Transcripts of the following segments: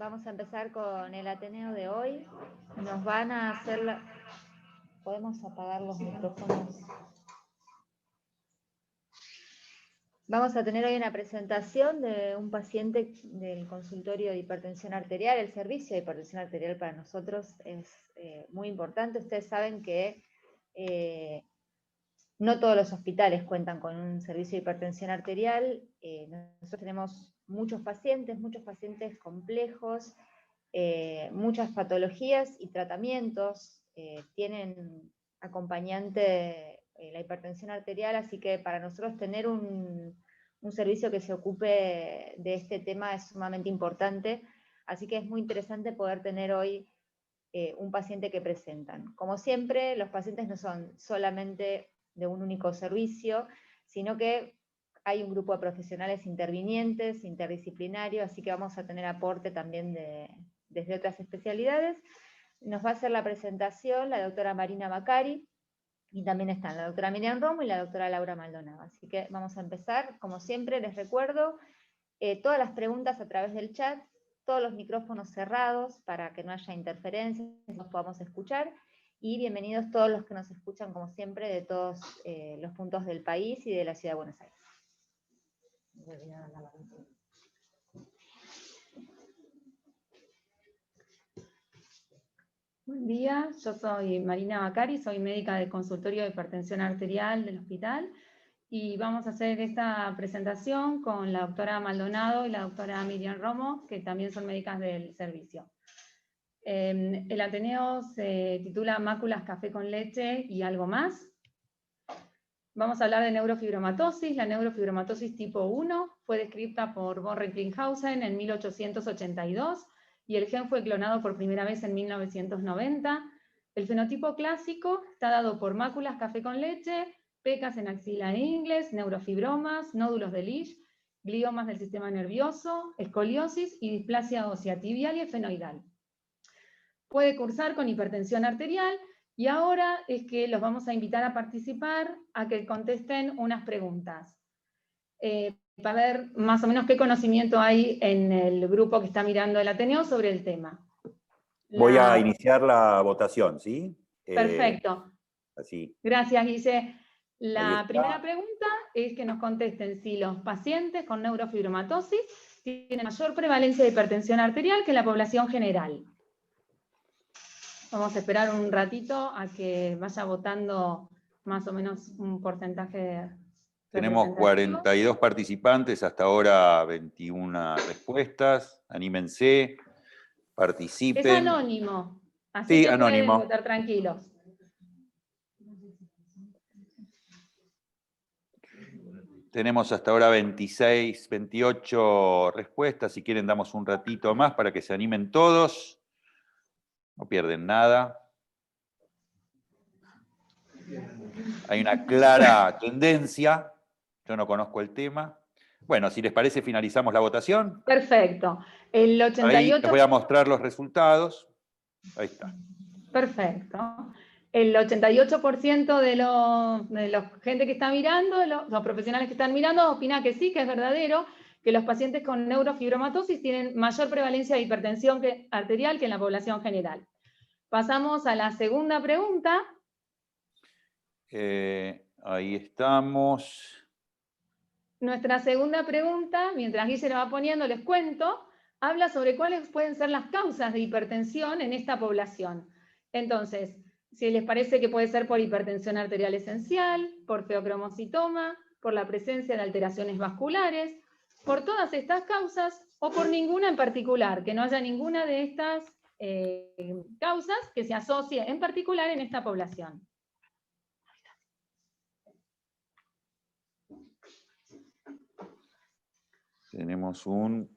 Vamos a empezar con el Ateneo de hoy. Nos van a hacer la... ¿Podemos apagar los micrófonos? Vamos a tener hoy una presentación de un paciente del consultorio de hipertensión arterial. El servicio de hipertensión arterial para nosotros es muy importante. Ustedes saben que no todos los hospitales cuentan con un servicio de hipertensión arterial. Nosotros tenemos muchos pacientes complejos, muchas patologías y tratamientos. Tienen acompañante la hipertensión arterial, así que para nosotros tener un servicio que se ocupe de este tema es sumamente importante, así que es muy interesante poder tener hoy un paciente que presentan. Como siempre, los pacientes no son solamente de un único servicio, sino que hay un grupo de profesionales intervinientes, interdisciplinarios, así que vamos a tener aporte también desde otras especialidades. Nos va a hacer la presentación la doctora Marina Macari, y también están la doctora Miriam Romo y la doctora Laura Maldonado. Así que vamos a empezar. Como siempre, les recuerdo, todas las preguntas a través del chat, todos los micrófonos cerrados para que no haya interferencias, nos podamos escuchar, y bienvenidos todos los que nos escuchan, como siempre, de todos los puntos del país y de la Ciudad de Buenos Aires. Buen día, yo soy Marina Macari, soy médica del consultorio de hipertensión arterial del hospital y vamos a hacer esta presentación con la doctora Maldonado y la doctora Miriam Romo, que también son médicas del servicio. El Ateneo se titula Máculas, café con leche y algo más. Vamos a hablar de neurofibromatosis. La neurofibromatosis tipo 1 fue descrita por von Recklinghausen en 1882 y el gen fue clonado por primera vez en 1990. El fenotipo clásico está dado por máculas café con leche, pecas en axila e ingles, neurofibromas, nódulos de Lisch, gliomas del sistema nervioso, escoliosis y displasia ósea tibial y esfenoidal. Puede cursar con hipertensión arterial. Y ahora es que los vamos a invitar a participar, a que contesten unas preguntas. Para ver más o menos qué conocimiento hay en el grupo que está mirando el Ateneo sobre el tema. Voy a iniciar la votación, ¿sí? Perfecto. Así. Gracias, Guille. La primera pregunta es que nos contesten si los pacientes con neurofibromatosis tienen mayor prevalencia de hipertensión arterial que la población general. Vamos a esperar un ratito a que vaya votando más o menos un porcentaje. Tenemos 42 participantes, hasta ahora 21 respuestas. Anímense, participen. Es anónimo, así sí, que anónimo. pueden votar tranquilos. Tenemos hasta ahora 26, 28 respuestas. Si quieren damos un ratito más para que se animen todos. No pierden nada. Hay una clara tendencia. Yo no conozco el tema. Bueno, si les parece, finalizamos la votación. Perfecto. El 88... Ahí les voy a mostrar los resultados. Ahí está. Perfecto. El 88% de la gente que está mirando, los profesionales que están mirando, opina que sí, que es verdadero, que los pacientes con neurofibromatosis tienen mayor prevalencia de hipertensión arterial que en la población general. Pasamos a la segunda pregunta. Ahí estamos. Nuestra segunda pregunta, mientras Guille lo va poniendo, les cuento, habla sobre cuáles pueden ser las causas de hipertensión en esta población. Entonces, si les parece que puede ser por hipertensión arterial esencial, por feocromocitoma, por la presencia de alteraciones vasculares, por todas estas causas o por ninguna en particular, que no haya ninguna de estas causas que se asocie en particular en esta población. Tenemos un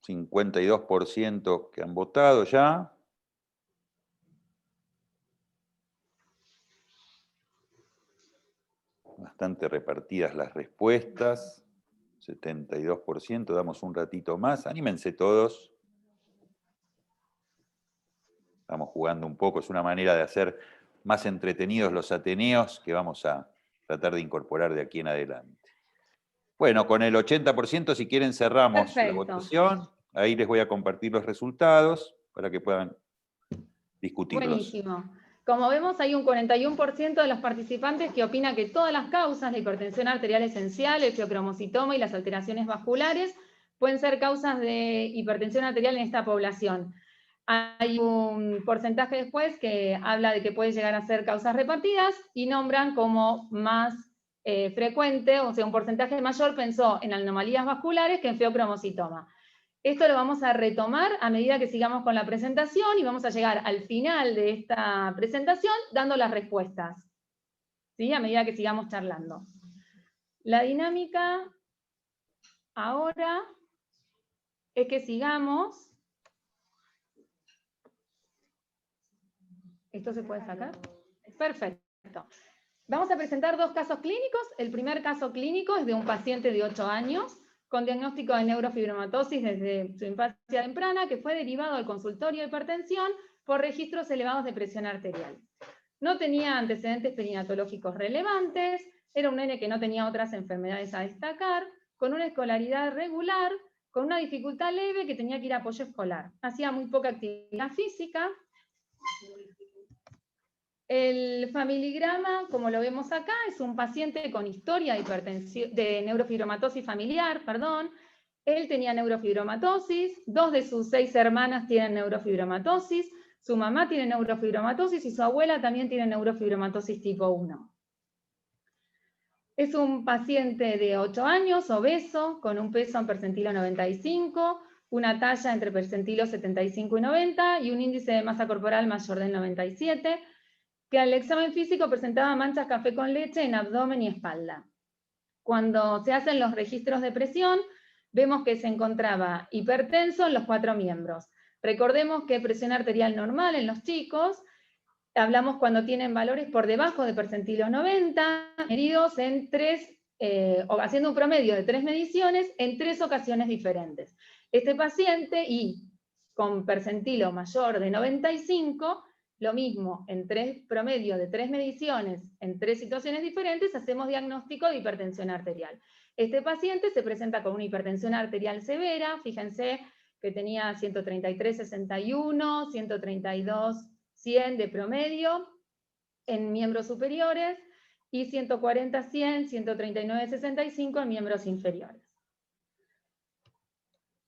52% que han votado ya. Bastante repartidas las respuestas. 72%, damos un ratito más. Anímense todos. Estamos jugando un poco, es una manera de hacer más entretenidos los ateneos que vamos a tratar de incorporar de aquí en adelante. Bueno, con el 80%, si quieren, cerramos Perfecto. la votación Ahí les voy a compartir los resultados para que puedan discutirlos. Buenísimo. Como vemos, hay un 41% de los participantes que opina que todas las causas de hipertensión arterial esencial, el feocromocitoma y las alteraciones vasculares pueden ser causas de hipertensión arterial en esta población. Hay un porcentaje después que habla de que puede llegar a ser causas repartidas y nombran como más frecuente, o sea, un porcentaje mayor pensó en anomalías vasculares que en feocromocitoma. Esto lo vamos a retomar a medida que sigamos con la presentación y vamos a llegar al final de esta presentación dando las respuestas, ¿sí? A medida que sigamos charlando. La dinámica ahora es que sigamos. ¿Esto se puede sacar? Perfecto. Vamos a presentar dos casos clínicos. El primer caso clínico es de un paciente de 8 años con diagnóstico de neurofibromatosis desde su infancia temprana, que fue derivado al consultorio de hipertensión por registros elevados de presión arterial. No tenía antecedentes perinatológicos relevantes, era un nene que no tenía otras enfermedades a destacar, con una escolaridad regular, con una dificultad leve que tenía que ir a apoyo escolar. Hacía muy poca actividad física. El familigrama, como lo vemos acá, es un paciente con historia de hipertensión, de neurofibromatosis familiar, perdón. Él tenía neurofibromatosis, 2 de sus 6 hermanas tienen neurofibromatosis, su mamá tiene neurofibromatosis y su abuela también tiene neurofibromatosis tipo 1. Es un paciente de 8 años, obeso, con un peso en percentilo 95, una talla entre percentilo 75 y 90 y un índice de masa corporal mayor del 97, que al examen físico presentaba manchas café con leche en abdomen y espalda. Cuando se hacen los registros de presión, vemos que se encontraba hipertenso en los 4 miembros. Recordemos que presión arterial normal en los chicos, hablamos cuando tienen valores por debajo de percentilo 90, medidos en 3, o haciendo un promedio de 3 mediciones en 3 ocasiones diferentes. Este paciente, y con percentilo mayor de 95, lo mismo, en promedio de 3 mediciones en 3 situaciones diferentes, hacemos diagnóstico de hipertensión arterial. Este paciente se presenta con una hipertensión arterial severa, fíjense que tenía 133/61, 132/100 de promedio en miembros superiores, y 140/100, 139/65 en miembros inferiores.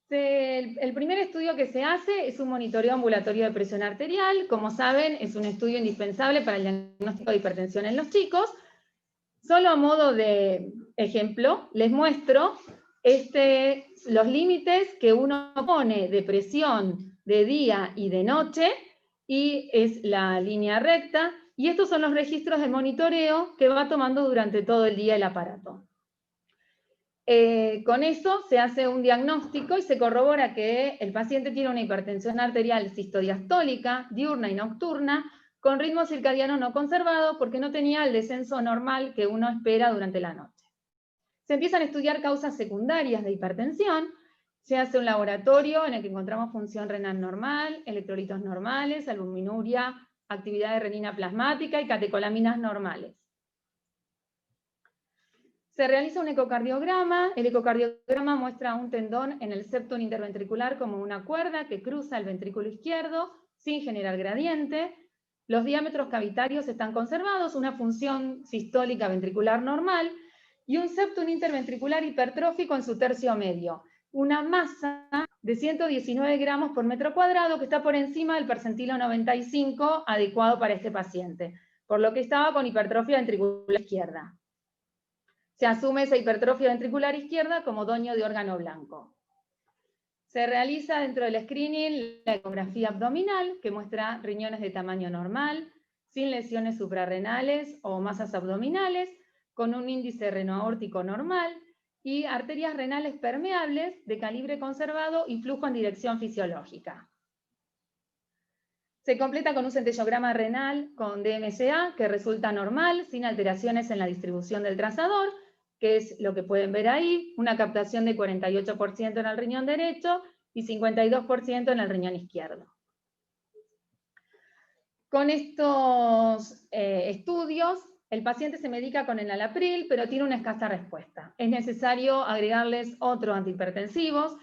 El primer estudio que se hace es un monitoreo ambulatorio de presión arterial. Como saben, es un estudio indispensable para el diagnóstico de hipertensión en los chicos. Solo a modo de ejemplo, les muestro los límites que uno pone de presión de día y de noche, y es la línea recta, y estos son los registros de monitoreo que va tomando durante todo el día el aparato. Con eso se hace un diagnóstico y se corrobora que el paciente tiene una hipertensión arterial sistodiastólica, diurna y nocturna, con ritmo circadiano no conservado, porque no tenía el descenso normal que uno espera durante la noche. Se empiezan a estudiar causas secundarias de hipertensión, se hace un laboratorio en el que encontramos función renal normal, electrolitos normales, albuminuria, actividad de renina plasmática y catecolaminas normales. Se realiza un ecocardiograma. El ecocardiograma muestra un tendón en el septum interventricular como una cuerda que cruza el ventrículo izquierdo sin generar gradiente. Los diámetros cavitarios están conservados, una función sistólica ventricular normal y un septum interventricular hipertrófico en su tercio medio. Una masa de 119 gramos por metro cuadrado que está por encima del percentilo 95 adecuado para este paciente, por lo que estaba con hipertrofia ventricular izquierda. Se asume esa hipertrofia ventricular izquierda como doño de órgano blanco. Se realiza dentro del screening la ecografía abdominal, que muestra riñones de tamaño normal, sin lesiones suprarrenales o masas abdominales, con un índice renoaórtico normal, y arterias renales permeables de calibre conservado y flujo en dirección fisiológica. Se completa con un centellograma renal con DMSA, que resulta normal, sin alteraciones en la distribución del trazador, que es lo que pueden ver ahí, una captación de 48% en el riñón derecho y 52% en el riñón izquierdo. Con estos estudios, el paciente se medica con enalapril, pero tiene una escasa respuesta. Es necesario agregarles otros antihipertensivos.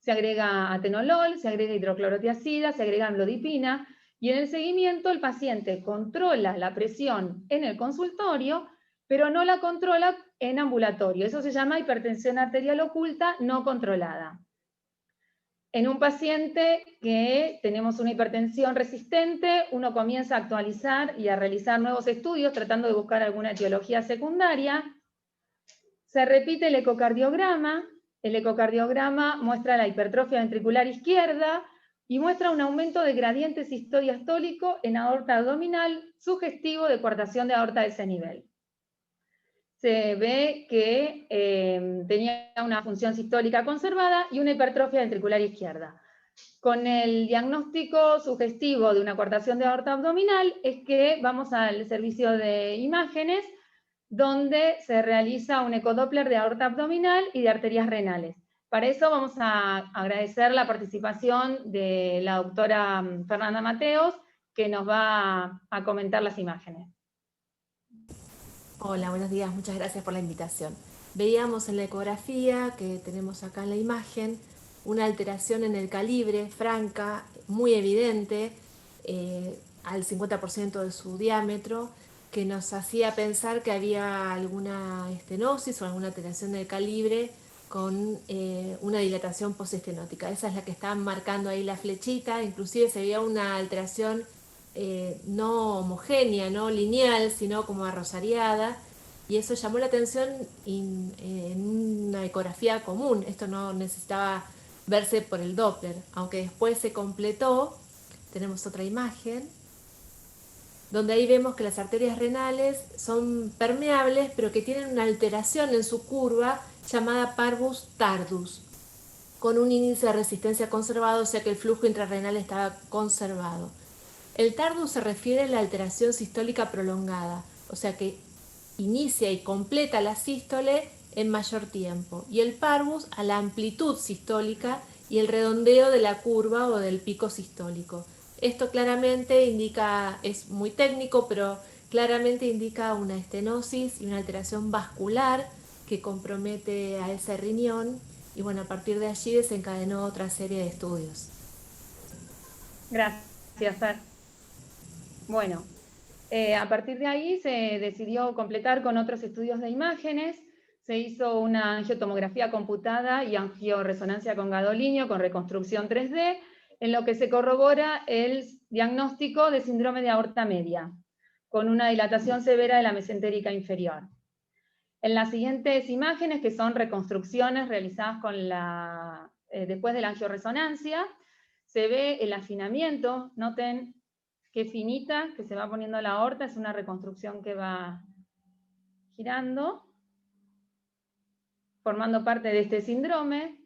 se agrega atenolol, se agrega hidroclorotiazida, se agrega amlodipina, y en el seguimiento el paciente controla la presión en el consultorio, pero no la controla en ambulatorio. Eso se llama hipertensión arterial oculta no controlada. En un paciente que tenemos una hipertensión resistente, uno comienza a actualizar y a realizar nuevos estudios tratando de buscar alguna etiología secundaria. Se repite el ecocardiograma. El ecocardiograma muestra la hipertrofia ventricular izquierda y muestra un aumento de gradiente sistólico en aorta abdominal sugestivo de coartación de aorta de ese nivel. Se ve que tenía una función sistólica conservada y una hipertrofia ventricular izquierda. Con el diagnóstico sugestivo de una coartación de aorta abdominal es que vamos al servicio de imágenes, donde se realiza un ecodoppler de aorta abdominal y de arterias renales. Para eso vamos a agradecer la participación de la doctora Fernanda Mateos, que nos va a comentar las imágenes. Hola, buenos días, muchas gracias por la invitación. Veíamos en la ecografía que tenemos acá en la imagen una alteración en el calibre franca, muy evidente, al 50% de su diámetro, que nos hacía pensar que había alguna estenosis o alguna alteración del calibre con una dilatación postestenótica. Esa es la que está marcando ahí la flechita, inclusive se veía una alteración no homogénea, no lineal, sino como arrosariada, y eso llamó la atención en una ecografía común. Esto no necesitaba verse por el Doppler, aunque después se completó. Tenemos otra imagen donde ahí vemos que las arterias renales son permeables, pero que tienen una alteración en su curva llamada parvus tardus, con un índice de resistencia conservado, o sea que el flujo intrarrenal estaba conservado. El tardus se refiere a la alteración sistólica prolongada, o sea que inicia y completa la sístole en mayor tiempo, y el parvus a la amplitud sistólica y el redondeo de la curva o del pico sistólico. Esto claramente indica, es muy técnico, pero claramente indica una estenosis y una alteración vascular que compromete a ese riñón, y bueno, a partir de allí desencadenó otra serie de estudios. Gracias, Fer. Bueno, a partir de ahí se decidió completar con otros estudios de imágenes. Se hizo una angiotomografía computada y angioresonancia con gadolinio con reconstrucción 3D, en lo que se corrobora el diagnóstico de síndrome de aorta media, con una dilatación severa de la mesentérica inferior. En las siguientes imágenes, que son reconstrucciones realizadas con después de la angioresonancia, se ve el afinamiento. Noten qué finita que se va poniendo la aorta, es una reconstrucción que va girando, formando parte de este síndrome.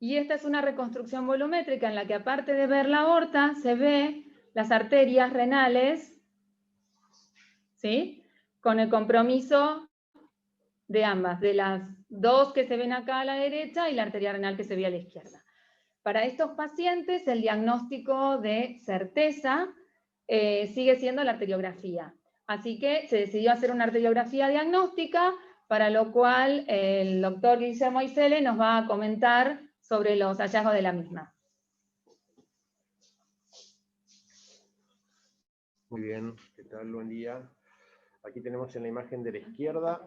Y esta es una reconstrucción volumétrica en la que, aparte de ver la aorta, se ve las arterias renales, ¿sí?, con el compromiso de ambas, de las dos que se ven acá a la derecha y la arteria renal que se ve a la izquierda. Para estos pacientes, el diagnóstico de certeza sigue siendo la arteriografía. Así que se decidió hacer una arteriografía diagnóstica, para lo cual el doctor Guillermo Isele nos va a comentar sobre los hallazgos de la misma. Muy bien, ¿qué tal? Buen día. Aquí tenemos en la imagen de la izquierda,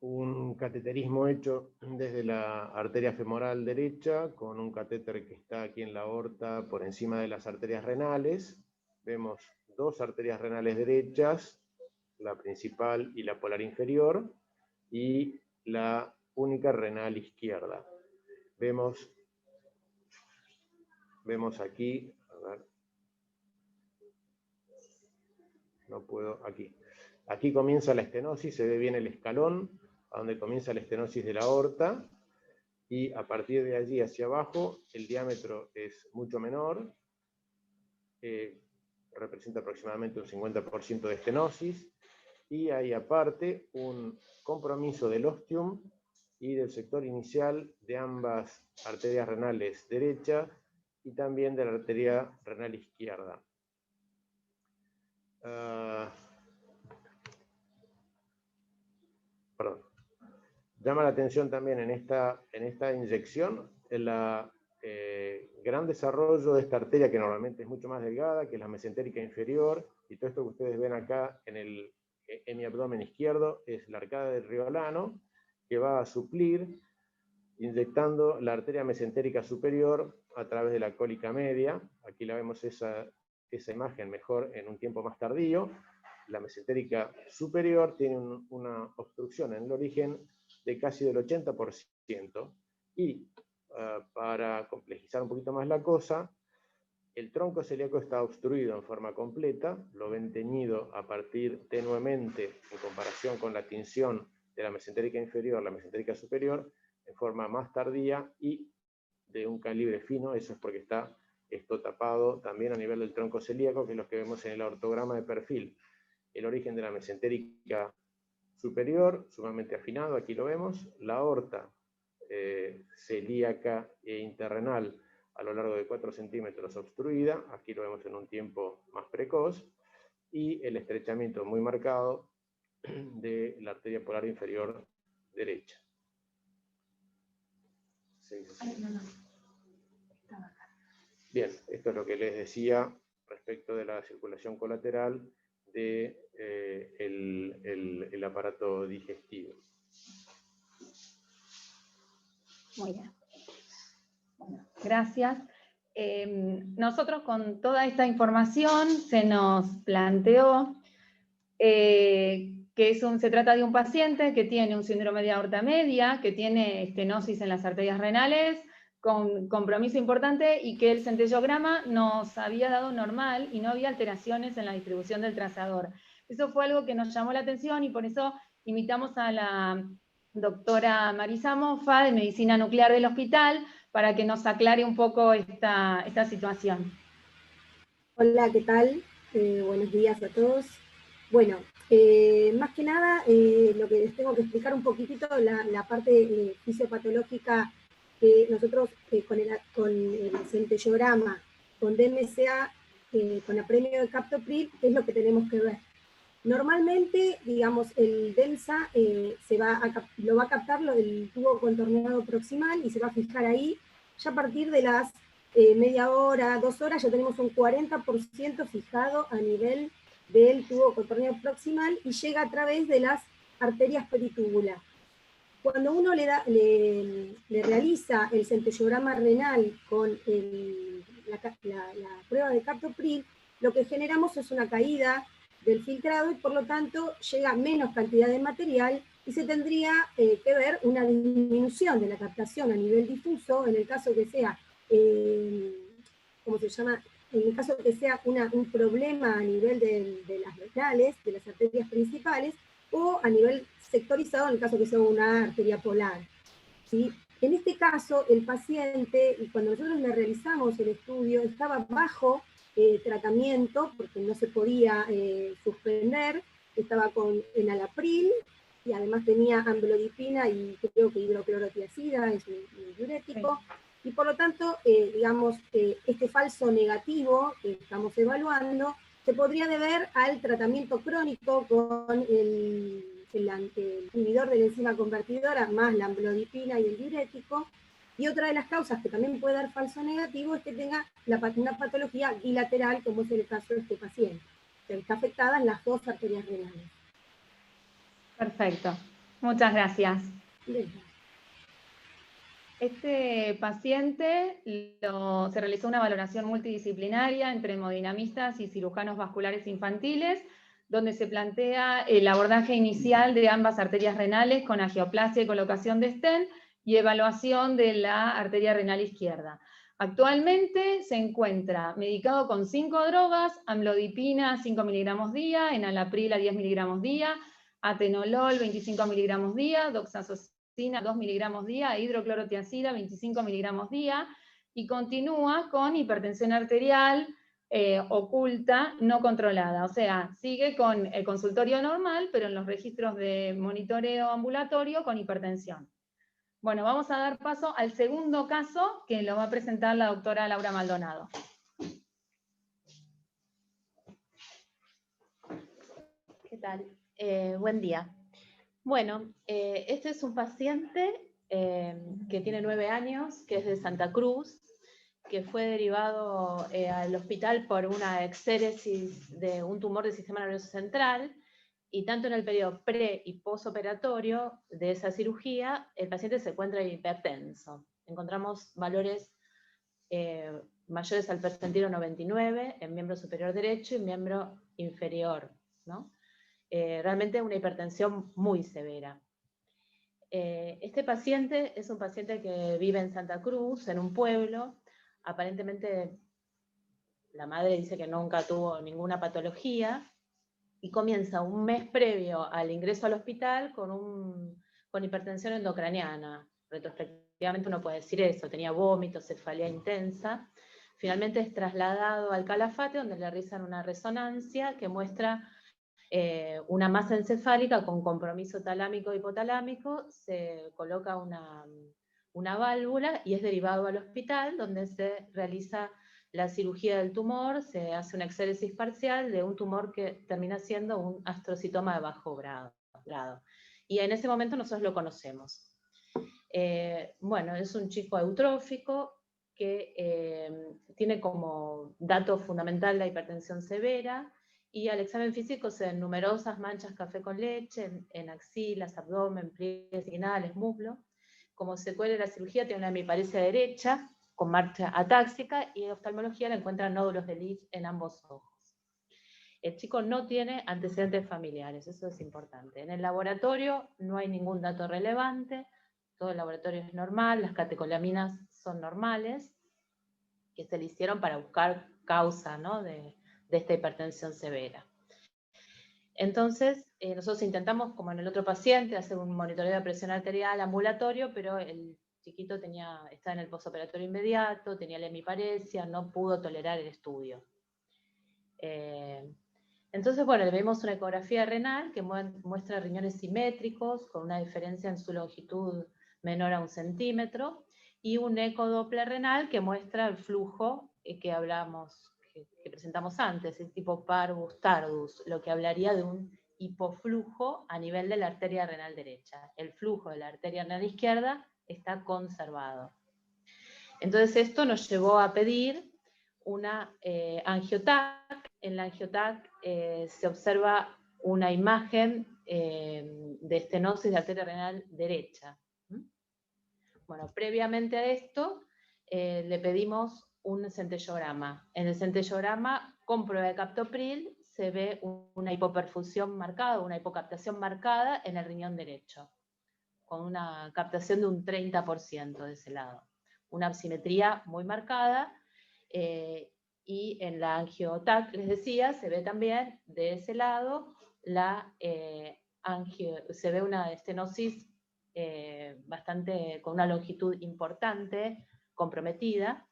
un cateterismo hecho desde la arteria femoral derecha, con un catéter que está aquí en la aorta por encima de las arterias renales. Vemos dos arterias renales derechas, la principal y la polar inferior, y la única renal izquierda. Vemos aquí, a ver, no puedo, aquí. Aquí comienza la estenosis, se ve bien el escalón, a donde comienza la estenosis de la aorta, y a partir de allí hacia abajo, el diámetro es mucho menor, representa aproximadamente un 50% de estenosis, y hay aparte un compromiso del ostium y del sector inicial de ambas arterias renales derechas, y también de la arteria renal izquierda. perdón. Llama la atención también en esta inyección el gran desarrollo de esta arteria, que normalmente es mucho más delgada, que es la mesentérica inferior, y todo esto que ustedes ven acá en mi abdomen izquierdo es la arcada del riolano, que va a suplir inyectando la arteria mesentérica superior a través de la cólica media. Aquí la vemos esa imagen mejor en un tiempo más tardío. La mesentérica superior tiene una obstrucción en el origen de casi del 80%, y para complejizar un poquito más la cosa, el tronco celíaco está obstruido en forma completa, lo ven teñido a partir tenuemente en comparación con la tinción de la mesentérica inferior, la mesentérica superior, en forma más tardía y de un calibre fino. Eso es porque está esto tapado también a nivel del tronco celíaco, que es lo que vemos en el ortograma de perfil. El origen de la mesentérica superior, sumamente afinado, aquí lo vemos, la aorta celíaca e interrenal a lo largo de 4 centímetros obstruida, aquí lo vemos en un tiempo más precoz, y el estrechamiento muy marcado de la arteria polar inferior derecha. Bien, esto es lo que les decía respecto de la circulación colateral del el aparato digestivo. Muy bien. Bueno, gracias. Nosotros con toda esta información se nos planteó que se trata de un paciente que tiene un síndrome de aorta media, que tiene estenosis en las arterias renales, con compromiso importante, y que el centellograma nos había dado normal y no había alteraciones en la distribución del trazador. Eso fue algo que nos llamó la atención, y por eso invitamos a la doctora Marisa Mofa, de Medicina Nuclear del hospital, para que nos aclare un poco esta situación. Hola, ¿qué tal? Buenos días a todos. Bueno, más que nada, lo que les tengo que explicar un poquitito, la parte fisiopatológica que nosotros con el centellograma, con DMSA, con apremio de captopril, es lo que tenemos que ver. Normalmente, digamos, el DEMSA lo va a captar el tubo contorneado proximal y se va a fijar ahí. Ya a partir de las media hora, 2 horas, ya tenemos un 40% fijado a nivel del tubo contorneado proximal y llega a través de las arterias peritubulares. Cuando uno le realiza el centellograma renal con la prueba de captopril, lo que generamos es una caída del filtrado y por lo tanto llega menos cantidad de material y se tendría que ver una disminución de la captación a nivel difuso en el caso que sea, ¿cómo se llama? En el caso que sea un problema a nivel de las renales, de las arterias principales, o a nivel sectorizado en el caso que sea una arteria polar, ¿sí? En este caso, el paciente, y cuando nosotros le realizamos el estudio, estaba bajo tratamiento, porque no se podía suspender, estaba con enalapril, y además tenía amlodipina y creo que hidroclorotiazida, es un diurético, sí. Y por lo tanto, digamos, este falso negativo que estamos evaluando, se podría deber al tratamiento crónico con el inhibidor de la enzima convertidora, más la amlodipina y el diurético. Y otra de las causas que también puede dar falso negativo es que tenga una patología bilateral, como es el caso de este paciente, que está afectada en las 2 arterias renales. Perfecto, muchas gracias. Bien. Este paciente se realizó una valoración multidisciplinaria entre hemodinamistas y cirujanos vasculares infantiles, donde se plantea el abordaje inicial de ambas arterias renales con angioplasia y colocación de stent y evaluación de la arteria renal izquierda. Actualmente se encuentra medicado con 5 drogas: amlodipina 5 miligramos día, enalapril a 10 miligramos día, atenolol 25 miligramos día, doxazosina 2 miligramos día e hidroclorotiazida 25 miligramos día, y continúa con hipertensión arterial oculta, no controlada. O sea, sigue con el consultorio normal, pero en los registros de monitoreo ambulatorio con hipertensión. Bueno, vamos a dar paso al segundo caso, que lo va a presentar la doctora Laura Maldonado. ¿Qué tal? Buen día. Bueno, este es un paciente que tiene 9 años, que es de Santa Cruz, que fue derivado al hospital por una exéresis de un tumor del sistema nervioso central, y tanto en el periodo pre- y posoperatorio de esa cirugía, el paciente se encuentra hipertenso. Encontramos valores mayores al percentilo 99 en miembro superior derecho y miembro inferior, ¿no? Realmente una hipertensión muy severa. Este paciente es un paciente que vive en Santa Cruz, en un pueblo. Aparentemente la madre dice que nunca tuvo ninguna patología, y comienza un mes previo al ingreso al hospital con hipertensión endocraniana. Retrospectivamente uno puede decir eso, tenía vómitos, cefalea intensa. Finalmente es trasladado al Calafate, donde le realizan una resonancia que muestra una masa encefálica con compromiso talámico-hipotalámico, se coloca una válvula y es derivado al hospital, donde se realiza la cirugía del tumor, se hace una exéresis parcial de un tumor que termina siendo un astrocitoma de bajo grado. Y en ese momento nosotros lo conocemos. Bueno, es un chico eutrófico que tiene como dato fundamental la hipertensión severa, y al examen físico se ven numerosas manchas café con leche en axilas, abdomen, pliegues inguinales, muslo. Como secuela de la cirugía tiene una hemiparesia derecha con marcha atáxica, y en oftalmología le encuentran nódulos de Leach en ambos ojos. El chico no tiene antecedentes familiares, eso es importante. En el laboratorio no hay ningún dato relevante, todo el laboratorio es normal, las catecolaminas son normales, que se le hicieron para buscar causa, ¿no?, de esta hipertensión severa. Entonces, nosotros intentamos, como en el otro paciente, hacer un monitoreo de presión arterial ambulatorio, pero el chiquito estaba en el posoperatorio inmediato, tenía la hemiparesia, no pudo tolerar el estudio. Entonces, bueno, le vemos una ecografía renal que muestra riñones simétricos, con una diferencia en su longitud menor a 1 centímetro, y un ecodoppler renal que muestra el flujo que hablamos, que presentamos antes, el tipo parvus tardus, lo que hablaría de un hipoflujo a nivel de la arteria renal derecha. El flujo de la arteria renal izquierda está conservado. Entonces esto nos llevó a pedir una angioTAC. En la angioTAC se observa una imagen de estenosis de arteria renal derecha. Bueno, previamente a esto le pedimos un centellograma. En el centellograma, con prueba de captopril, se ve una hipoperfusión marcada, una hipocaptación marcada en el riñón derecho, con una captación de un 30% de ese lado. Una absimetría muy marcada, y en la angioTAC, les decía, se ve también de ese lado se ve una estenosis con una longitud importante, comprometida,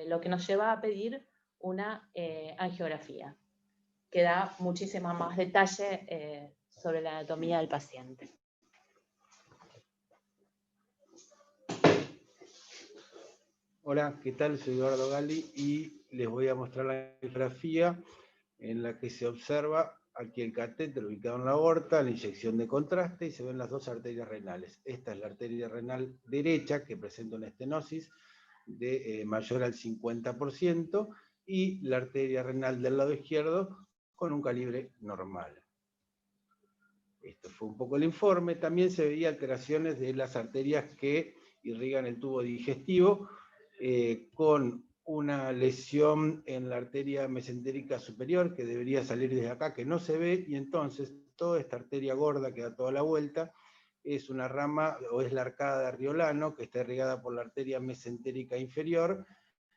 lo que nos lleva a pedir una angiografía, que da muchísimo más detalle sobre la anatomía del paciente. Hola, ¿qué tal? Soy Eduardo Gali y les voy a mostrar la angiografía en la que se observa aquí el catéter ubicado en la aorta, la inyección de contraste, y se ven las dos arterias renales. Esta es la arteria renal derecha, que presenta una estenosis de mayor al 50%, y la arteria renal del lado izquierdo con un calibre normal. Esto fue un poco el informe. También se veía alteraciones de las arterias que irrigan el tubo digestivo, con una lesión en la arteria mesentérica superior que debería salir desde acá, que no se ve, y entonces toda esta arteria gorda que da toda la vuelta es una rama, o es la arcada de Riolano, que está irrigada por la arteria mesentérica inferior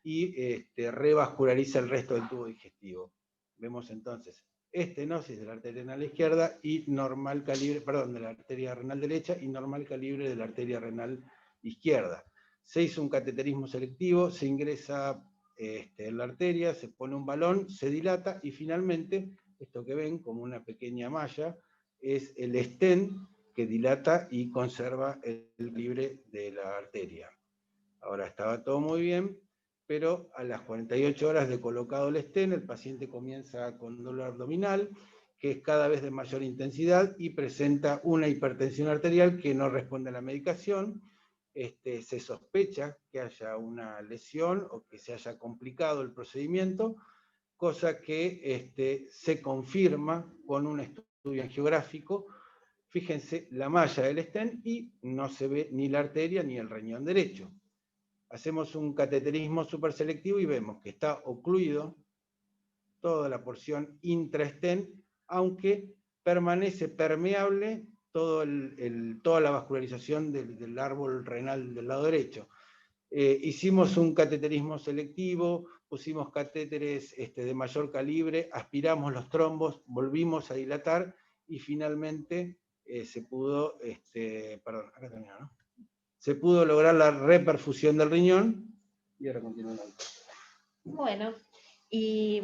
y revasculariza el resto del tubo digestivo. Vemos entonces estenosis de la arteria renal izquierda y normal calibre, perdón, de la arteria renal derecha y normal calibre de la arteria renal izquierda. Se hizo un cateterismo selectivo, se ingresa en la arteria, se pone un balón, se dilata, y finalmente, esto que ven como una pequeña malla, es el stent que dilata y conserva el calibre de la arteria. Ahora, estaba todo muy bien, pero a las 48 horas de colocado el stent, el paciente comienza con dolor abdominal, que es cada vez de mayor intensidad y presenta una hipertensión arterial que no responde a la medicación. Se sospecha que haya una lesión o que se haya complicado el procedimiento, cosa que se confirma con un estudio angiográfico. Fíjense la malla del stent y no se ve ni la arteria ni el riñón derecho. Hacemos un cateterismo superselectivo y vemos que está ocluido toda la porción intra-stent, aunque permanece permeable toda la vascularización del árbol renal del lado derecho. Hicimos un cateterismo selectivo, pusimos catéteres de mayor calibre, aspiramos los trombos, volvimos a dilatar y finalmente se pudo, se pudo lograr la reperfusión del riñón y ahora continuamos. Bueno, y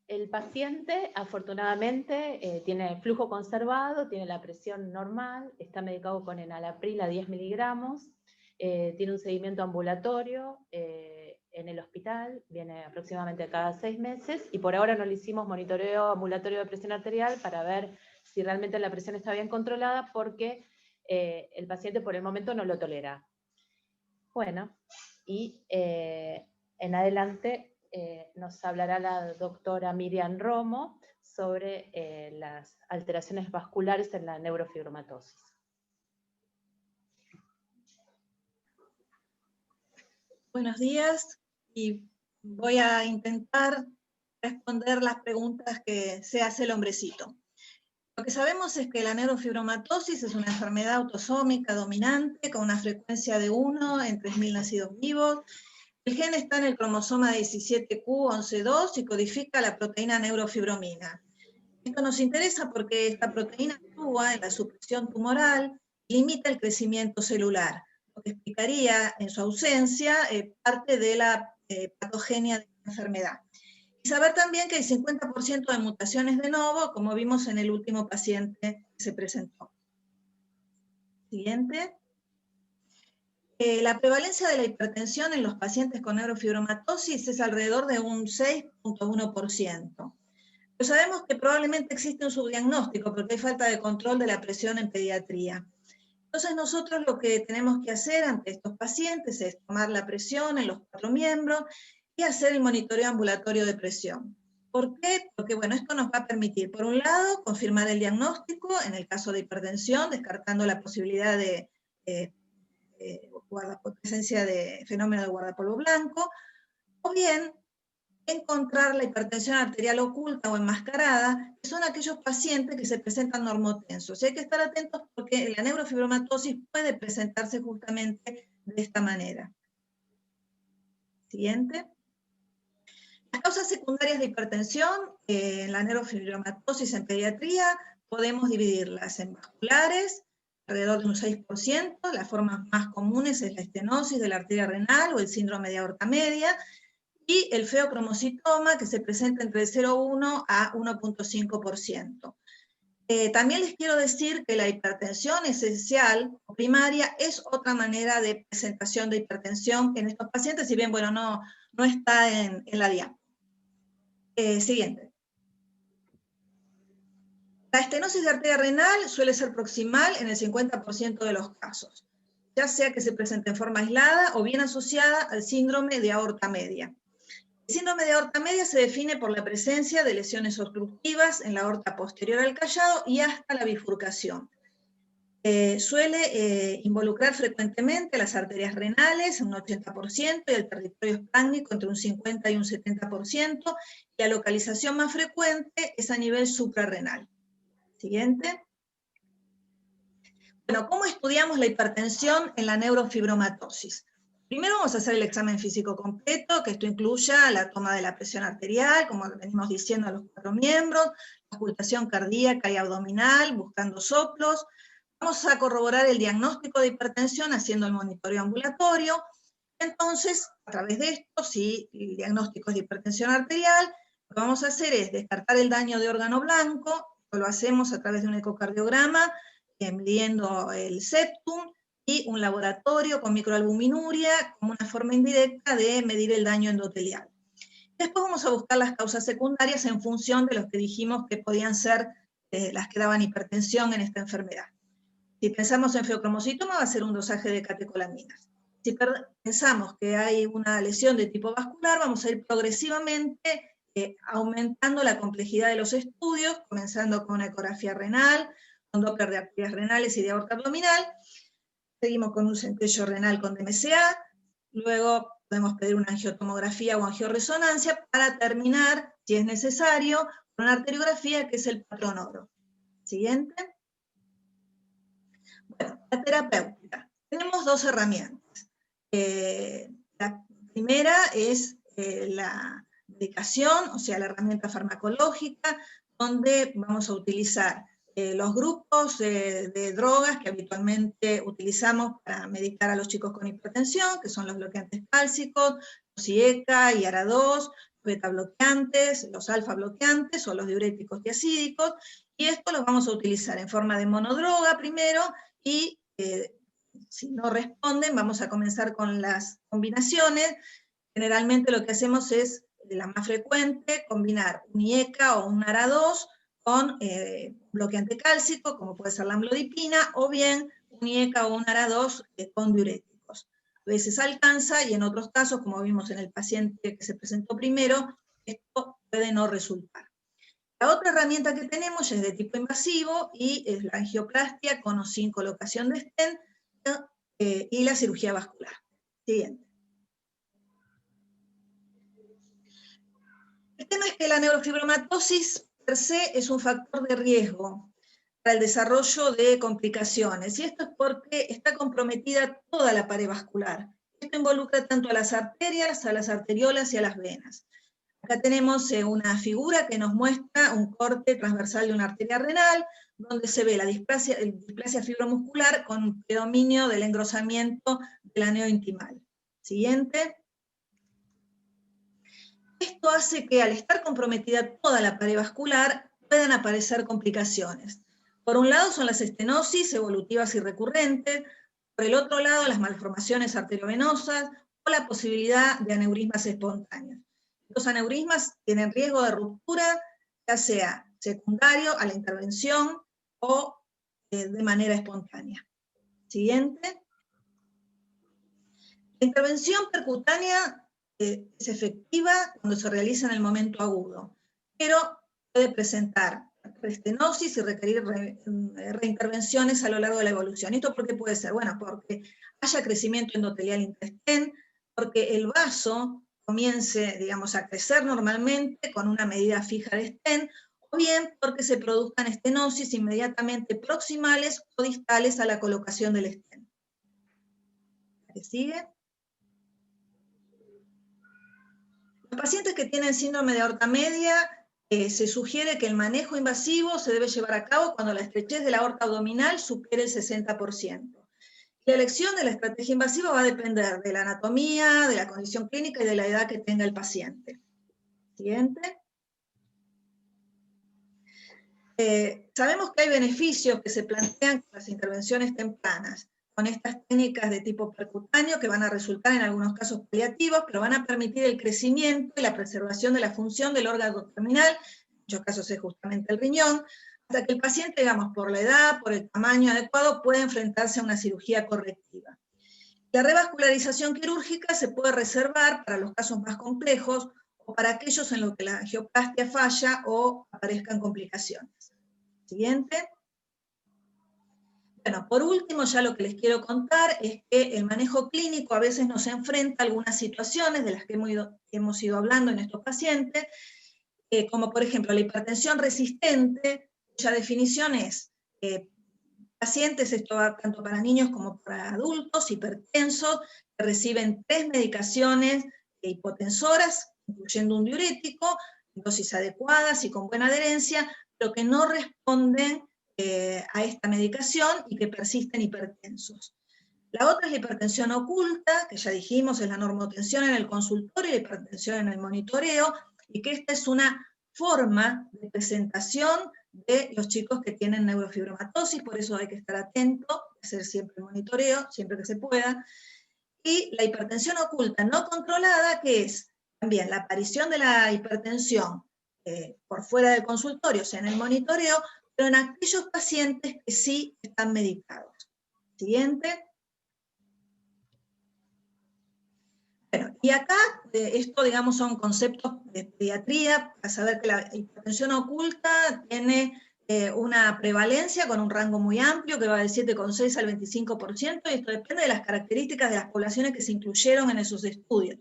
el paciente afortunadamente tiene flujo conservado, tiene la presión normal, está medicado con enalapril a 10 miligramos, tiene un seguimiento ambulatorio en el hospital, viene aproximadamente cada 6 meses, y por ahora no le hicimos monitoreo ambulatorio de presión arterial para ver si realmente la presión está bien controlada, porque el paciente por el momento no lo tolera. Bueno, y en adelante nos hablará la doctora Miriam Romo sobre las alteraciones vasculares en la neurofibromatosis. Buenos días, y voy a intentar responder las preguntas que se hace el hombrecito. Lo que sabemos es que la neurofibromatosis es una enfermedad autosómica dominante con una frecuencia de 1 en 3.000 nacidos vivos. El gen está en el cromosoma 17q11.2 y codifica la proteína neurofibromina. Esto nos interesa porque esta proteína actúa en la supresión tumoral y limita el crecimiento celular, lo que explicaría en su ausencia parte de la patogenia de la enfermedad. Y saber también que hay 50% de mutaciones de novo, como vimos en el último paciente que se presentó. Siguiente. La prevalencia de la hipertensión en los pacientes con neurofibromatosis es alrededor de un 6.1%. Pero sabemos que probablemente existe un subdiagnóstico porque hay falta de control de la presión en pediatría. Entonces nosotros lo que tenemos que hacer ante estos pacientes es tomar la presión en los 4 miembros y hacer el monitoreo ambulatorio de presión. ¿Por qué? Porque bueno, esto nos va a permitir, por un lado, confirmar el diagnóstico en el caso de hipertensión, descartando la posibilidad de presencia de fenómeno de guardapolvo blanco, o bien encontrar la hipertensión arterial oculta o enmascarada, que son aquellos pacientes que se presentan normotensos. Y hay que estar atentos porque la neurofibromatosis puede presentarse justamente de esta manera. Siguiente. Las causas secundarias de hipertensión en la neurofibromatosis en pediatría podemos dividirlas en vasculares, alrededor de un 6%, las formas más comunes es la estenosis de la arteria renal o el síndrome de aorta media, y el feocromocitoma, que se presenta entre el 0,1 a 1,5%. También les quiero decir que la hipertensión esencial o primaria es otra manera de presentación de hipertensión en estos pacientes, si bien bueno, no está en la diapositiva. Siguiente. La estenosis de arteria renal suele ser proximal en el 50% de los casos, ya sea que se presente en forma aislada o bien asociada al síndrome de aorta media. El síndrome de aorta media se define por la presencia de lesiones obstructivas en la aorta posterior al callado y hasta la bifurcación. Suele involucrar frecuentemente las arterias renales, un 80%, y el territorio esplácnico entre un 50 y un 70%, y la localización más frecuente es a nivel suprarrenal. Siguiente. Bueno, ¿cómo estudiamos la hipertensión en la neurofibromatosis? Primero vamos a hacer el examen físico completo, que esto incluya la toma de la presión arterial, como venimos diciendo a los 4 miembros, la auscultación cardíaca y abdominal, buscando soplos. Vamos a corroborar el diagnóstico de hipertensión haciendo el monitoreo ambulatorio. Entonces, a través de esto, si el diagnóstico es de hipertensión arterial, lo que vamos a hacer es descartar el daño de órgano blanco. Esto lo hacemos a través de un ecocardiograma, midiendo el septum, y un laboratorio con microalbuminuria como una forma indirecta de medir el daño endotelial. Después vamos a buscar las causas secundarias en función de los que dijimos que podían ser las que daban hipertensión en esta enfermedad. Si pensamos en feocromocitoma, va a ser un dosaje de catecolaminas. Si pensamos que hay una lesión de tipo vascular, vamos a ir progresivamente aumentando la complejidad de los estudios, comenzando con una ecografía renal, con Doppler de arterias renales y de aorta abdominal. Seguimos con un centello renal con DMCA, luego podemos pedir una angiotomografía o angioresonancia para terminar, si es necesario, con una arteriografía que es el patrón oro. Siguiente. Bueno, la terapéutica. Tenemos dos herramientas. La primera es la medicación, o sea, la herramienta farmacológica, donde vamos a utilizar los grupos de drogas que habitualmente utilizamos para medicar a los chicos con hipertensión, que son los bloqueantes cálcicos, los IECA y ARA2, los beta bloqueantes, los alfa bloqueantes o los diuréticos tiacídicos, y esto los vamos a utilizar en forma de monodroga primero, y si no responden, vamos a comenzar con las combinaciones. Generalmente lo que hacemos es, la más frecuente, combinar un IECA o un ARA2 con bloqueante cálcico, como puede ser la amlodipina, o bien un IECA o un ARA2 con diuréticos. A veces alcanza, y en otros casos, como vimos en el paciente que se presentó primero, esto puede no resultar. La otra herramienta que tenemos es de tipo invasivo, y es la angioplastia con o sin colocación de stent, y la cirugía vascular. Siguiente. El tema es que la neurofibromatosis per se es un factor de riesgo para el desarrollo de complicaciones, y esto es porque está comprometida toda la pared vascular. Esto involucra tanto a las arterias, a las arteriolas y a las venas. Acá tenemos una figura que nos muestra un corte transversal de una arteria renal, donde se ve la displasia fibromuscular con predominio del engrosamiento del aneo intimal. Siguiente. Esto hace que al estar comprometida toda la pared vascular puedan aparecer complicaciones. Por un lado son las estenosis evolutivas y recurrentes, por el otro lado las malformaciones arteriovenosas o la posibilidad de aneurismas espontáneos. Los aneurismas tienen riesgo de ruptura, ya sea secundario a la intervención o de manera espontánea. Siguiente. La intervención percutánea es efectiva cuando se realiza en el momento agudo, pero puede presentar estenosis y requerir reintervenciones a lo largo de la evolución. ¿Esto por qué puede ser? Bueno, porque haya crecimiento endotelial intraestén, porque el vaso comience, digamos, a crecer normalmente con una medida fija de estén, o bien porque se produzcan estenosis inmediatamente proximales o distales a la colocación del estén. ¿Qué sigue? Los pacientes que tienen síndrome de aorta media, se sugiere que el manejo invasivo se debe llevar a cabo cuando la estrechez de la aorta abdominal supere el 60%. La elección de la estrategia invasiva va a depender de la anatomía, de la condición clínica y de la edad que tenga el paciente. Siguiente. Sabemos que hay beneficios que se plantean con las intervenciones tempranas, con estas técnicas de tipo percutáneo que van a resultar en algunos casos paliativos, pero van a permitir el crecimiento y la preservación de la función del órgano terminal, en muchos casos es justamente el riñón, hasta que el paciente, digamos, por la edad, por el tamaño adecuado, puede enfrentarse a una cirugía correctiva. La revascularización quirúrgica se puede reservar para los casos más complejos o para aquellos en los que la angioplastia falla o aparezcan complicaciones. Siguiente. Bueno, por último, ya lo que les quiero contar es que el manejo clínico a veces nos enfrenta a algunas situaciones de las que hemos ido hablando en estos pacientes, como por ejemplo la hipertensión resistente, cuya definición es pacientes, esto va tanto para niños como para adultos, hipertensos, que reciben 3 medicaciones hipotensoras, incluyendo un diurético, en dosis adecuadas y con buena adherencia, pero que no responden a esta medicación y que persisten hipertensos. La otra es la hipertensión oculta, que ya dijimos es la normotensión en el consultorio y la hipertensión en el monitoreo, y que esta es una forma de presentación de los chicos que tienen neurofibromatosis, por eso hay que estar atento, hacer siempre el monitoreo, siempre que se pueda. Y la hipertensión oculta no controlada, que es también la aparición de la hipertensión por fuera del consultorio, o sea, en el monitoreo, pero en aquellos pacientes que sí están medicados. Siguiente. Bueno, y acá, esto digamos son conceptos de pediatría, para saber que la hipertensión oculta tiene una prevalencia con un rango muy amplio, que va del 7,6 al 25%, y esto depende de las características de las poblaciones que se incluyeron en esos estudios.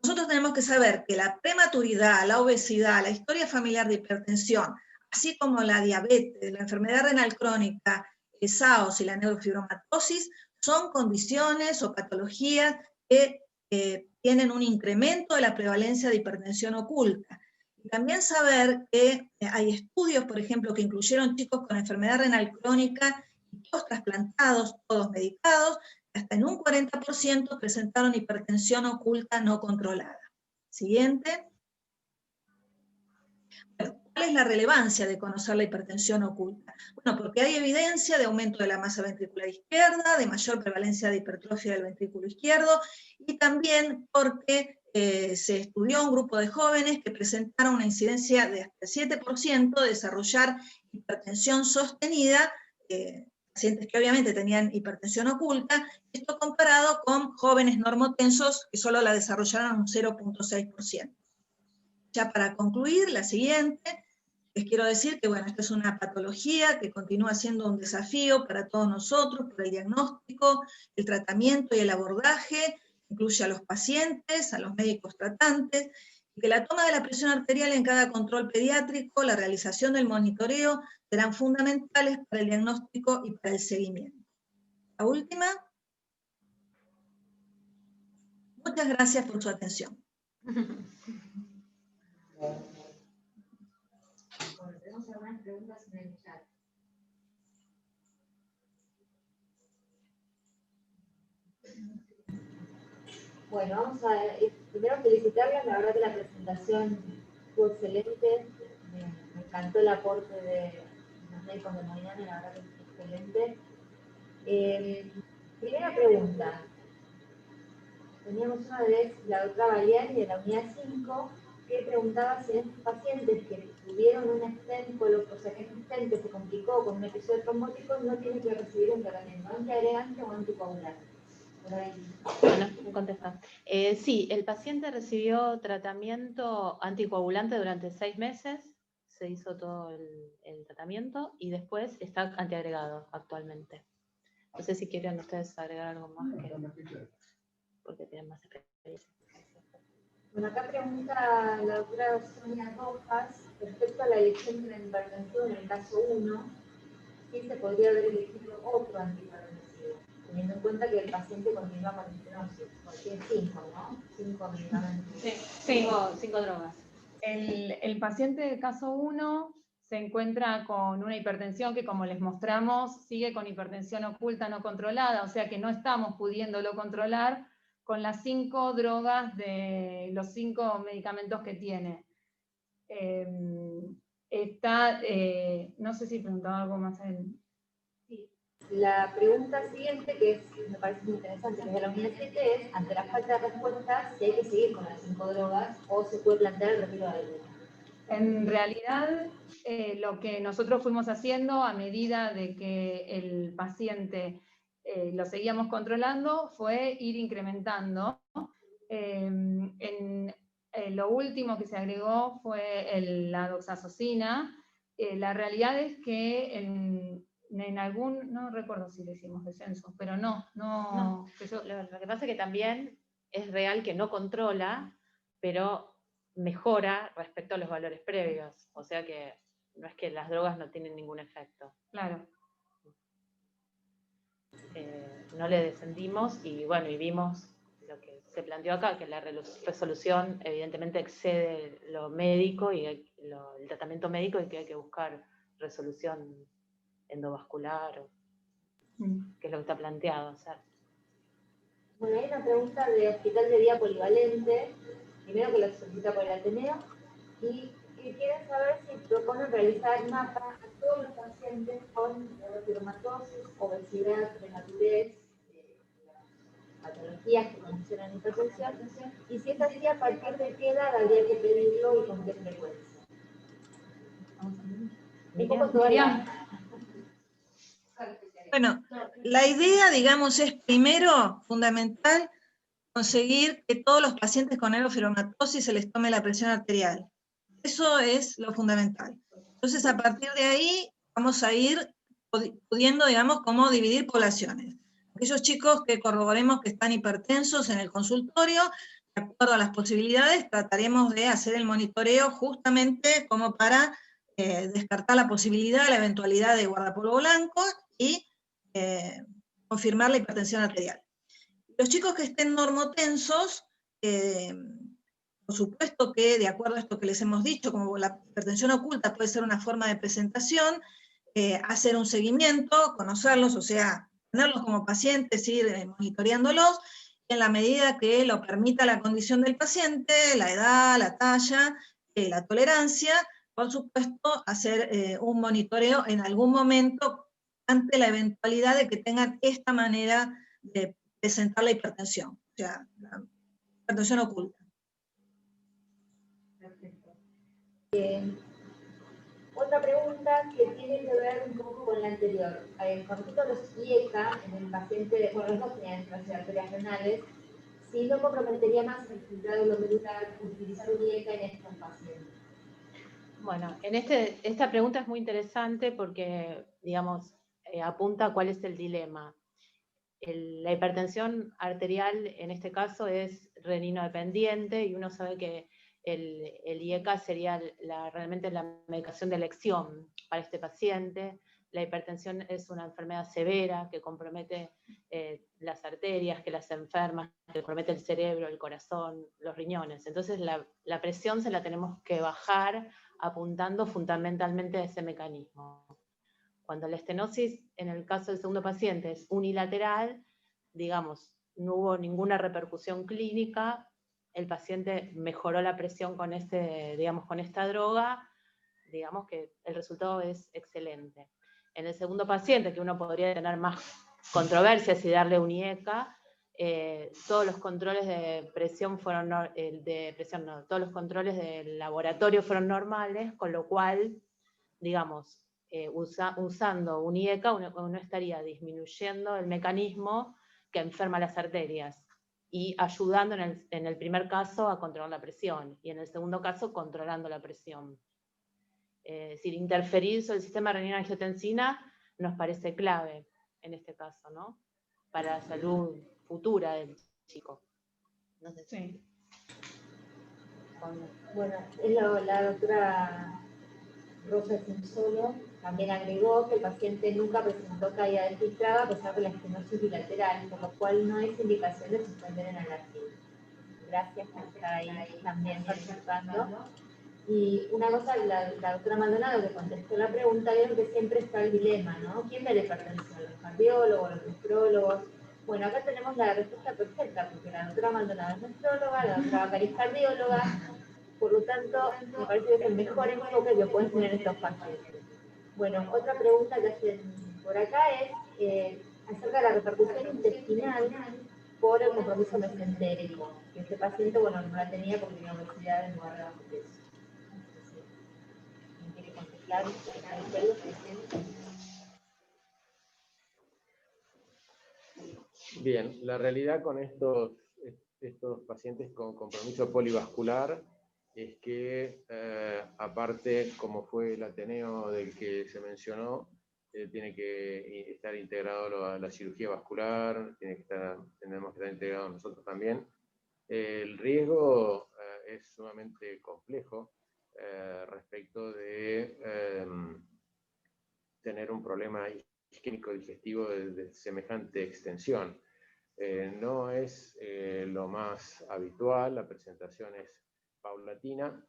Nosotros tenemos que saber que la prematuridad, la obesidad, la historia familiar de hipertensión, así como la diabetes, la enfermedad renal crónica, el SAOS y la neurofibromatosis, son condiciones o patologías que tienen un incremento de la prevalencia de hipertensión oculta. Y también saber que hay estudios, por ejemplo, que incluyeron chicos con enfermedad renal crónica y todos trasplantados, todos medicados, hasta en un 40% presentaron hipertensión oculta no controlada. Siguiente. Bueno, ¿cuál es la relevancia de conocer la hipertensión oculta? Bueno, porque hay evidencia de aumento de la masa ventricular izquierda, de mayor prevalencia de hipertrofia del ventrículo izquierdo, y también porque se estudió un grupo de jóvenes que presentaron una incidencia de hasta el 7% de desarrollar hipertensión sostenida, pacientes que obviamente tenían hipertensión oculta, esto comparado con jóvenes normotensos que solo la desarrollaron un 0,6%. Ya para concluir, la siguiente, les quiero decir que bueno, esta es una patología que continúa siendo un desafío para todos nosotros, por el diagnóstico, el tratamiento y el abordaje, incluye a los pacientes, a los médicos tratantes, y que la toma de la presión arterial en cada control pediátrico, la realización del monitoreo, serán fundamentales para el diagnóstico y para el seguimiento. La última. Muchas gracias por su atención. Tenemos algunas preguntas en el chat. Bueno, vamos a primero felicitarlas, la verdad que la presentación fue excelente, me encantó el aporte de los médicos de Miami, la verdad que es excelente. Primera pregunta, teníamos una de la doctora Baliani de la unidad 5, que preguntaba si estos pacientes que tuvieron un stent, o sea que un stent que se complicó con un episodio trombótico, no tienen que recibir un tratamiento antiagregante o anticoagulante. Bueno, me contesta. Sí, el paciente recibió tratamiento anticoagulante durante 6 meses, se hizo todo el tratamiento y después está antiagregado actualmente. No sé si quieren ustedes agregar algo más, porque tienen más experiencia. Bueno, acá pregunta la doctora Sonia Rojas respecto a la elección de la hipertensión en el caso 1, si se podría haber elegido otro antihipertensivo, teniendo en cuenta que el paciente continúa con estenosis, porque es 5, ¿no? 5 medicamentos. Sí, 5 drogas. El paciente del caso 1 se encuentra con una hipertensión que, como les mostramos, sigue con hipertensión oculta no controlada, o sea que no estamos pudiéndolo controlar con las 5 drogas de los 5 medicamentos que tiene. No sé si preguntaba algo más en... Sí. La pregunta siguiente, que me parece muy interesante, que es de la unidad 7, es, ante la falta de respuesta, si hay que seguir con las 5 drogas o se puede plantear el retiro de alguna. En realidad, lo que nosotros fuimos haciendo a medida de que el paciente lo seguíamos controlando fue ir incrementando. Lo último que se agregó fue la doxazosina. La realidad es que en algún, no recuerdo si le hicimos descenso, pero no. Lo que pasa es que también es real que no controla, pero mejora respecto a los valores previos. O sea que no es que las drogas no tienen ningún efecto. Claro. No le descendimos y bueno, y vimos lo que se planteó acá, que la resolución evidentemente excede lo médico y el tratamiento médico y que hay que buscar resolución endovascular, que es lo que está planteado hacer. Bueno, hay una pregunta de hospital de día polivalente, primero que la solicita por el Ateneo, y quieren saber si proponen realizar mapas a todos los pacientes con neurofibromatosis, obesidad, prematudez, patologías patologías que condicionan hipertensión, y si es así, a partir de qué edad habría que pedirlo y con qué frecuencia. Un poco toda la... Bueno, la idea, digamos, es primero, fundamental, conseguir que todos los pacientes con neurofibromatosis se les tome la presión arterial. Eso es lo fundamental. Entonces, a partir de ahí, vamos a ir pudiendo, digamos, cómo dividir poblaciones. Aquellos chicos que corroboremos que están hipertensos en el consultorio, de acuerdo a las posibilidades, trataremos de hacer el monitoreo justamente como para descartar la posibilidad, la eventualidad de guardapolvo blanco y confirmar la hipertensión arterial. Los chicos que estén normotensos, por supuesto que, de acuerdo a esto que les hemos dicho, como la hipertensión oculta puede ser una forma de presentación, hacer un seguimiento, conocerlos, o sea, tenerlos como pacientes, ir monitoreándolos, en la medida que lo permita la condición del paciente, la edad, la talla, la tolerancia, por supuesto, hacer un monitoreo en algún momento ante la eventualidad de que tengan esta manera de presentar la hipertensión, o sea, la hipertensión oculta. Perfecto. Otra pregunta que tiene que ver un poco con la anterior. Con respecto a los IECA, en el paciente, bueno, los dos tenían arterias renales, si no comprometería más el filtrado glomerular utilizar un IECA en estos pacientes. Bueno, esta pregunta es muy interesante porque, digamos, apunta a cuál es el dilema. La hipertensión arterial, en este caso, es renino dependiente y uno sabe que el IECA sería realmente la medicación de elección para este paciente. La hipertensión es una enfermedad severa que compromete las arterias, que las enferma, que compromete el cerebro, el corazón, los riñones. Entonces la presión se la tenemos que bajar apuntando fundamentalmente a ese mecanismo. Cuando la estenosis, en el caso del segundo paciente, es unilateral, digamos, no hubo ninguna repercusión clínica, el paciente mejoró la presión con esta droga, digamos que el resultado es excelente. En el segundo paciente, que uno podría tener más controversias y darle un IECA, todos los controles de presión fueron, todos los controles del laboratorio fueron normales, con lo cual, digamos, usando un IECA uno estaría disminuyendo el mecanismo que enferma las arterias y ayudando en el primer caso a controlar la presión y en el segundo caso controlando la presión. Es decir, interferir sobre el sistema renina-angiotensina nos parece clave en este caso, ¿no? Para la salud futura del chico. No sé. Sí. Bueno, la doctora Rosa Simpsolo también agregó que el paciente nunca presentó caída del filtrado a pesar de la estenosis bilateral, por lo cual no es indicación de suspender en alarmismo. Gracias por estar ahí también participando. Y una cosa, la doctora Maldonado, que contestó la pregunta, vieron que siempre está el dilema, ¿no? ¿Quién ve la hipertensión? ¿Los cardiólogos, los nefrólogos? Bueno, acá tenemos la respuesta perfecta, porque la doctora Maldonado es nefróloga, la doctora Bacari es cardióloga, por lo tanto, me parece que es el mejor enfoque que pueden tener estos pacientes. Bueno, otra pregunta que hacen por acá es acerca de la repercusión intestinal por el compromiso mesentérico, que este paciente, bueno, no la tenía porque tenía obesidad en lugar de bajo peso. ¿Quién quiere contestar? Bien, la realidad con estos pacientes con compromiso polivascular es que, aparte, como fue el Ateneo del que se mencionó, tiene que estar integrado a la cirugía vascular, tenemos que estar integrados nosotros también. El riesgo es sumamente complejo respecto de tener un problema isquémico digestivo de semejante extensión. No es lo más habitual, la presentación es paulatina,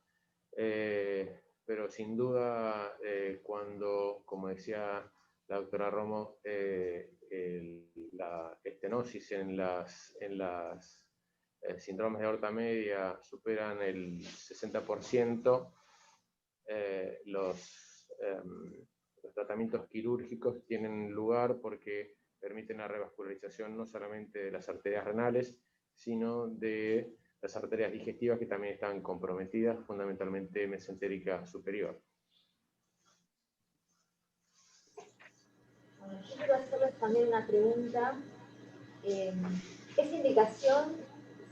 pero sin duda cuando, como decía la doctora Romo, la estenosis en las síndromes de aorta media superan el 60%, los tratamientos quirúrgicos tienen lugar porque permiten la revascularización no solamente de las arterias renales, sino de las arterias digestivas que también están comprometidas, fundamentalmente mesentérica superior. Bueno, yo quiero hacerles también una pregunta. ¿Es indicación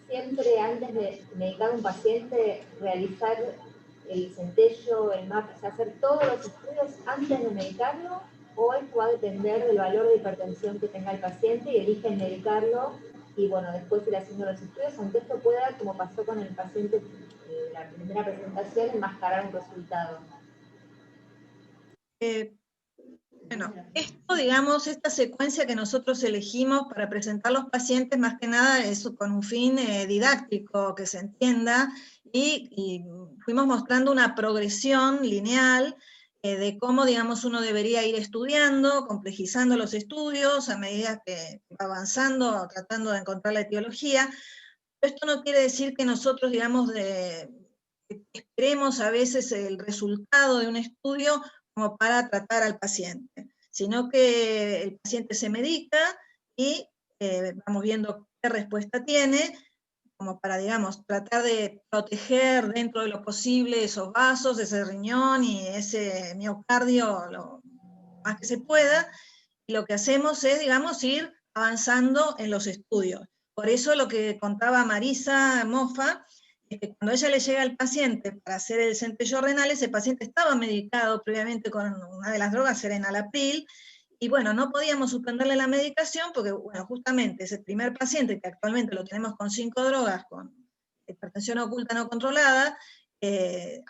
siempre antes de medicar a un paciente realizar el centello, el MAP, o sea, hacer todos los estudios antes de medicarlo? ¿O esto va a depender del valor de hipertensión que tenga el paciente y eligen medicarlo y bueno, después ir haciendo los estudios, aunque esto pueda, como pasó con el paciente en la primera presentación, enmascarar un resultado? Bueno, esto, digamos, esta secuencia que nosotros elegimos para presentar a los pacientes, más que nada es con un fin didáctico, que se entienda, y fuimos mostrando una progresión lineal de cómo, digamos, uno debería ir estudiando, complejizando los estudios a medida que va avanzando, tratando de encontrar la etiología. Pero esto no quiere decir que nosotros, digamos, esperemos a veces el resultado de un estudio como para tratar al paciente, sino que el paciente se medica y vamos viendo qué respuesta tiene, como para, digamos, tratar de proteger dentro de lo posible esos vasos, ese riñón y ese miocardio lo más que se pueda, y lo que hacemos es, digamos, ir avanzando en los estudios. Por eso lo que contaba Marisa Mofa, es que cuando ella le llega al paciente para hacer el centello renal, ese paciente estaba medicado previamente con una de las drogas, era enalapril, y bueno, no podíamos suspenderle la medicación porque, bueno, justamente ese primer paciente, que actualmente lo tenemos con 5 drogas, con hipertensión oculta no controlada,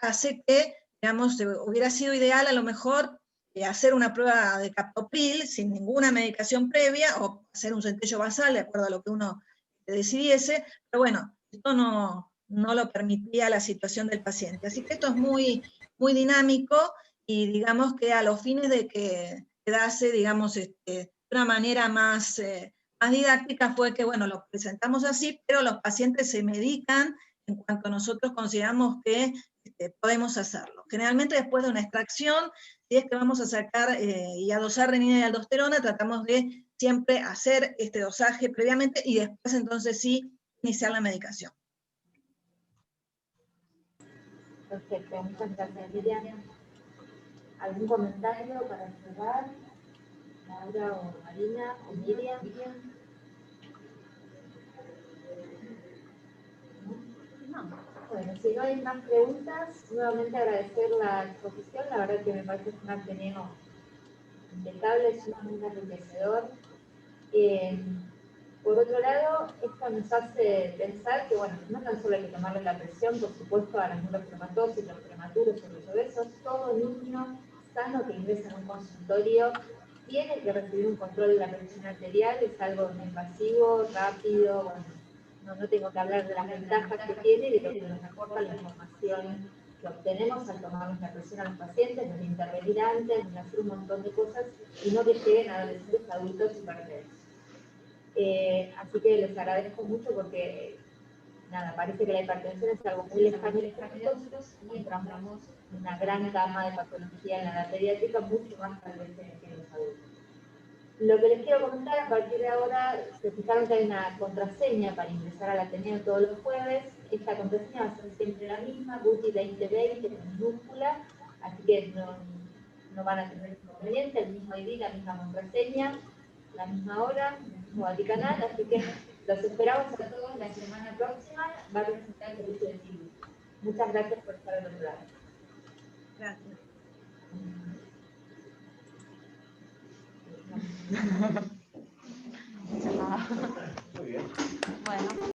hace que, digamos, hubiera sido ideal a lo mejor hacer una prueba de captopril sin ninguna medicación previa, o hacer un centello basal, de acuerdo a lo que uno decidiese, pero bueno, esto no lo permitía la situación del paciente. Así que esto es muy, muy dinámico, y digamos que a los fines de que quedase, digamos, de una manera más, más didáctica, fue que, bueno, lo presentamos así, pero los pacientes se medican en cuanto nosotros consideramos que podemos hacerlo. Generalmente después de una extracción, si es que vamos a sacar y a dosar renina y aldosterona, tratamos de siempre hacer este dosaje previamente y después entonces sí iniciar la medicación. Perfecto, muchas gracias, Miriam. ¿Algún comentario para cerrar? Laura o Marina o Miriam. Bueno, si no hay más preguntas, nuevamente agradecer la exposición. La verdad que me parece un Ateneo impecable, sumamente enriquecedor. Por otro lado, esto nos hace pensar que, bueno, no tan solo hay que tomarle la presión, por supuesto, a las neurofrematosis, los prematuros o los obesos. Todo niño sano que ingresa en un consultorio tiene que recibir un control de la presión arterial. Es algo no invasivo, rápido. Bueno, no tengo que hablar de las ventajas que tiene y de lo que nos aporta la información que obtenemos al tomarnos la presión a los pacientes, de intervenir antes, de hacer un montón de cosas, y no que lleguen a adolescentes, adultos hipertensos. Así que les agradezco mucho porque, nada, parece que la hipertensión es algo muy lejano de nosotros, y encontramos una gran gama de patología en la edad pediátrica, mucho más tal vez que en los adultos. Lo que les quiero comentar, a partir de ahora, se fijaron que hay una contraseña para ingresar al Ateneo todos los jueves. Esta contraseña va a ser siempre la misma, Guti 2020 en minúscula, así que no van a tener inconveniente, el mismo ID, la misma contraseña, la misma hora, el mismo Vaticanal, así que los esperamos a todos la semana próxima. Va a presentar el servicio de salud. Muchas gracias por estar al otro lado. Gracias. Muy bien. Bueno.